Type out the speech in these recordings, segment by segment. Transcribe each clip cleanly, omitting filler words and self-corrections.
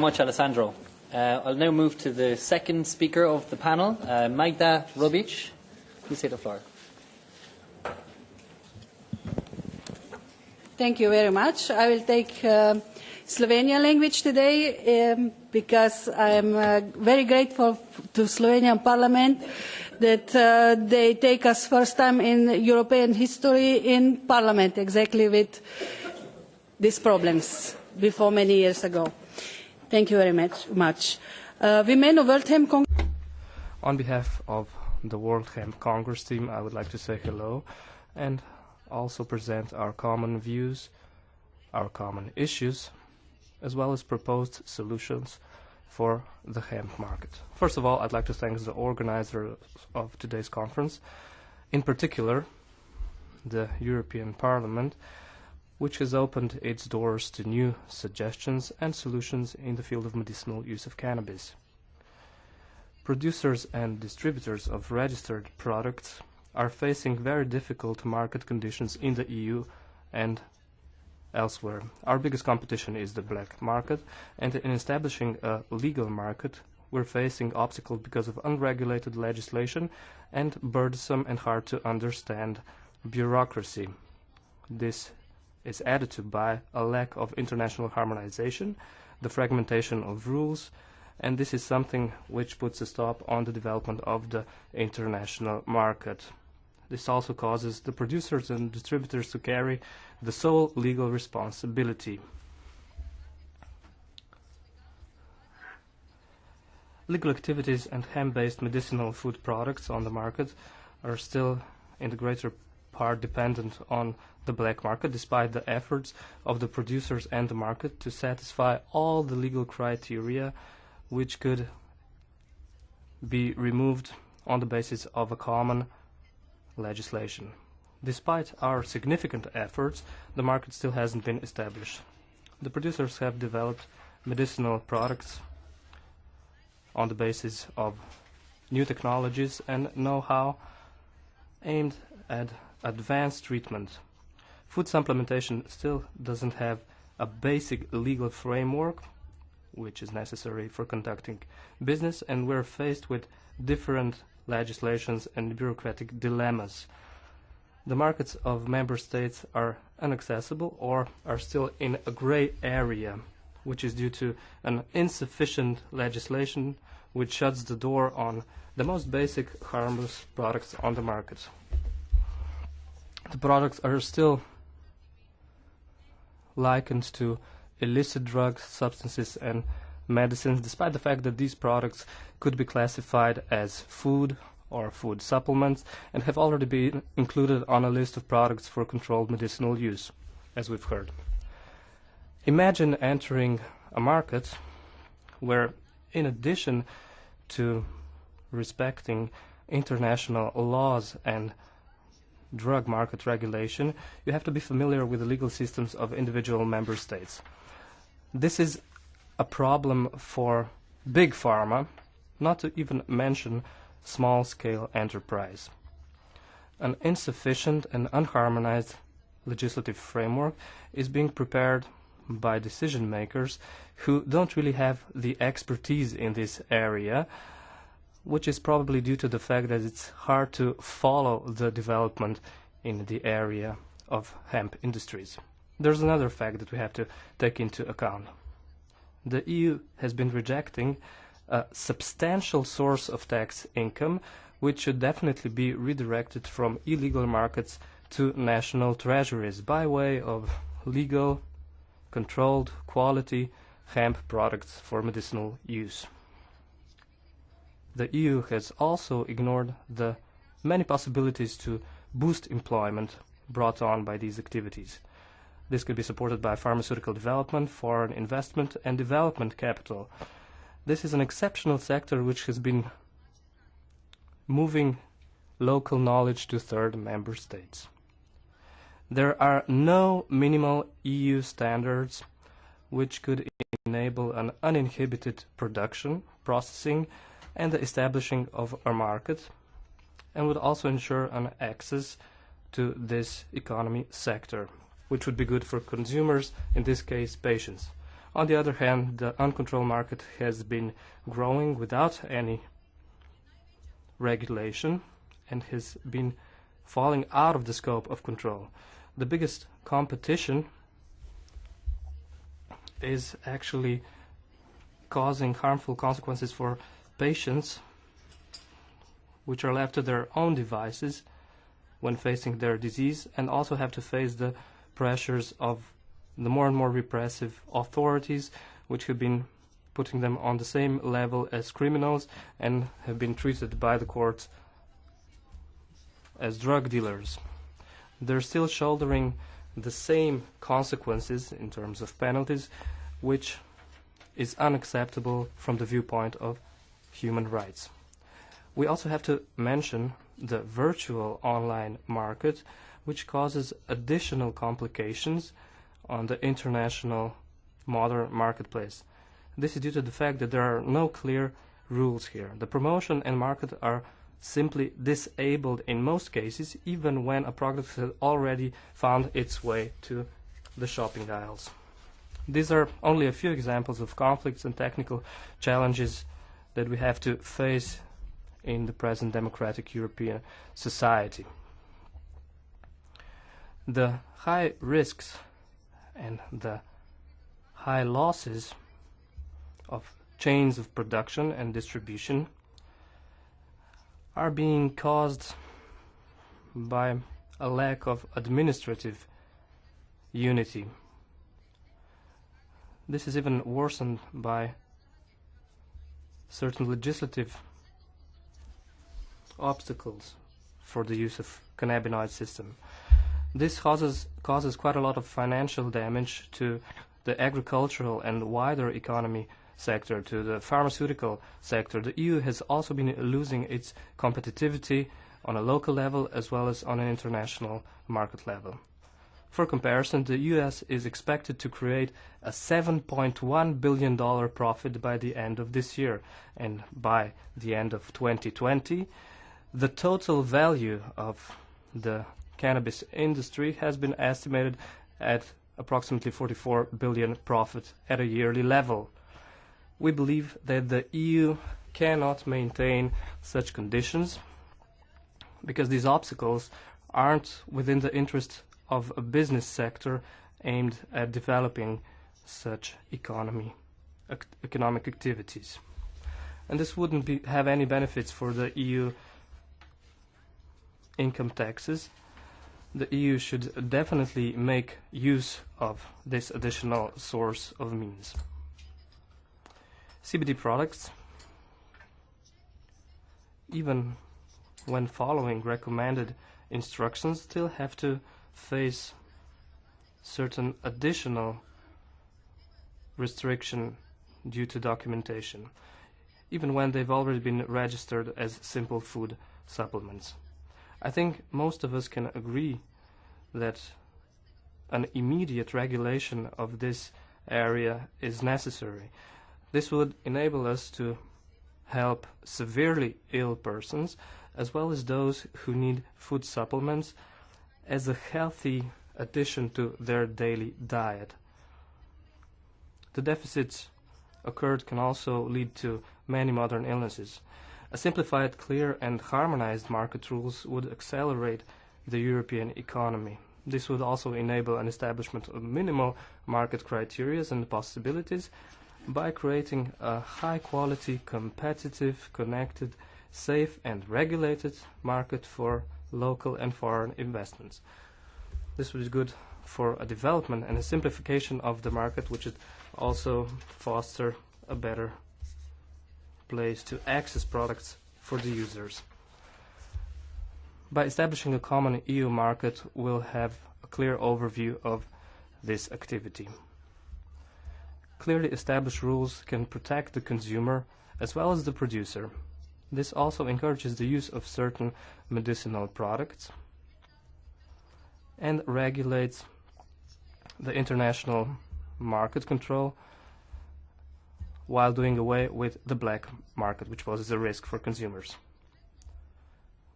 much, Alessandro. I'll now move to the second speaker of the panel, Majda Robić. Please take the floor. Thank you very much. I will take Slovenian language today because I am very grateful to Slovenian Parliament that they take us first time in European history in Parliament exactly with these problems before many years ago. Thank you very much. Women of World Hemp Congress. On behalf of the World Hemp Congress team, I would like to say hello and also present our common views, our common issues, as well as proposed solutions for the hemp market. First of all, I'd like to thank the organizer of today's conference, in particular the European Parliament, which has opened its doors to new suggestions and solutions in the field of medicinal use of cannabis. Producers and distributors of registered products are facing very difficult market conditions in the EU and elsewhere. Our biggest competition is the black market, and in establishing a legal market, we're facing obstacles because of unregulated legislation and burdensome and hard to understand bureaucracy. This is added to by a lack of international harmonization, the fragmentation of rules, and this is something which puts a stop on the development of the international market. This also causes the producers and distributors to carry the sole legal responsibility. Legal activities and hemp-based medicinal food products on the market are still in the greater part dependent on the black market, despite the efforts of the producers and the market to satisfy all the legal criteria which could be removed on the basis of a common legislation. Despite our significant efforts, the market still hasn't been established. The producers have developed medicinal products on the basis of new technologies and know-how aimed at advanced treatment. Food supplementation still doesn't have a basic legal framework which is necessary for conducting business, and we're faced with different legislations and bureaucratic dilemmas. The markets of member states are inaccessible or are still in a gray area, which is due to an insufficient legislation which shuts the door on the most basic harmless products on the market. The products are still likened to illicit drugs, substances, and medicines, despite the fact that these products could be classified as food or food supplements and have already been included on a list of products for controlled medicinal use, as we've heard. Imagine entering a market where, in addition to respecting international laws and drug market regulation, you have to be familiar with the legal systems of individual member states. This is a problem for big pharma, not to even mention small-scale enterprise. An insufficient and unharmonized legislative framework is being prepared by decision makers who don't really have the expertise in this area, which is probably due to the fact that it's hard to follow the development in the area of hemp industries. There's another fact that we have to take into account. The EU has been rejecting a substantial source of tax income, which should definitely be redirected from illegal markets to national treasuries by way of legal, controlled, quality hemp products for medicinal use. The EU has also ignored the many possibilities to boost employment brought on by these activities. This could be supported by pharmaceutical development, foreign investment, and development capital. This is an exceptional sector which has been moving local knowledge to third member states. There are no minimal EU standards which could enable an uninhibited production, processing, and the establishing of a market, and would also ensure an access to this economy sector, which would be good for consumers, in this case patients. On the other hand, the uncontrolled market has been growing without any regulation and has been falling out of the scope of control. The biggest competition is actually causing harmful consequences for patients, which are left to their own devices when facing their disease, and also have to face the pressures of the more and more repressive authorities, which have been putting them on the same level as criminals and have been treated by the courts as drug dealers. They're still shouldering the same consequences in terms of penalties, which is unacceptable from the viewpoint of human rights. We also have to mention the virtual online market, which causes additional complications on the international modern marketplace. This is due to the fact that there are no clear rules here. The promotion and market are simply disabled in most cases, even when a product has already found its way to the shopping aisles. These are only a few examples of conflicts and technical challenges that we have to face in the present democratic European society. The high risks and the high losses of chains of production and distribution are being caused by a lack of administrative unity. This is even worsened by certain legislative obstacles for the use of cannabinoid system. This causes quite a lot of financial damage to the agricultural and wider economy sector, to the pharmaceutical sector. The EU has also been losing its competitivity on a local level as well as on an international market level. For comparison, the US is expected to create a $7.1 billion profit by the end of this year, and by the end of 2020, the total value of the cannabis industry has been estimated at approximately 44 billion profit at a yearly level. We believe that the EU cannot maintain such conditions because these obstacles aren't within the interest of a business sector aimed at developing such economic activities. And this wouldn't have any benefits for the EU income taxes. The EU should definitely make use of this additional source of means. CBD products, even when following recommended instructions, still have to face certain additional restriction due to documentation, even when they've already been registered as simple food supplements. I think most of us can agree that an immediate regulation of this area is necessary. This would enable us to help severely ill persons as well as those who need food supplements as a healthy addition to their daily diet. The deficits occurred can also lead to many modern illnesses. A simplified, clear and harmonized market rules would accelerate the European economy. This would also enable an establishment of minimal market criteria and possibilities by creating a high-quality, competitive, connected, safe and regulated market for local and foreign investments. This would be good for a development and a simplification of the market, which would also foster a better place to access products for the users. By establishing a common EU market, we'll have a clear overview of this activity. Clearly established rules can protect the consumer as well as the producer. This also encourages the use of certain medicinal products and regulates the international market control while doing away with the black market, which poses a risk for consumers.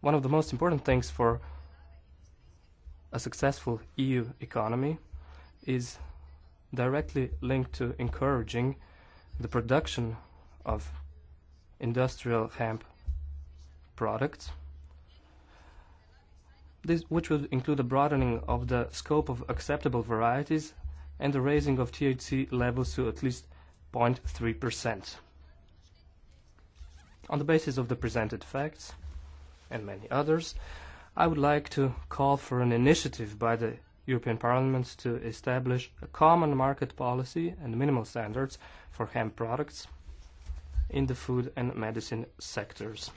One of the most important things for a successful EU economy is directly linked to encouraging the production of industrial hemp products, which would include a broadening of the scope of acceptable varieties and the raising of THC levels to at least 0.3%. On the basis of the presented facts, and many others, I would like to call for an initiative by the European Parliament to establish a common market policy and minimal standards for hemp products in the food and medicine sectors.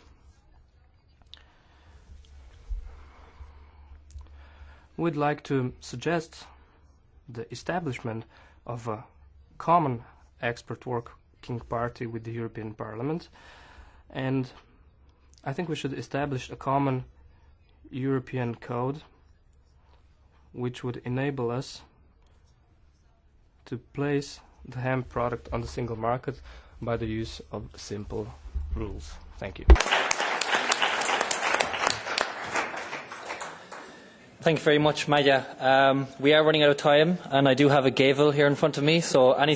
We'd like to suggest the establishment of a common expert working party with the European Parliament, and I think we should establish a common European code which would enable us to place the hemp product on the single market by the use of simple rules. Thank you. Thank you very much, Majda. We are running out of time, and I do have a gavel here in front of me, so any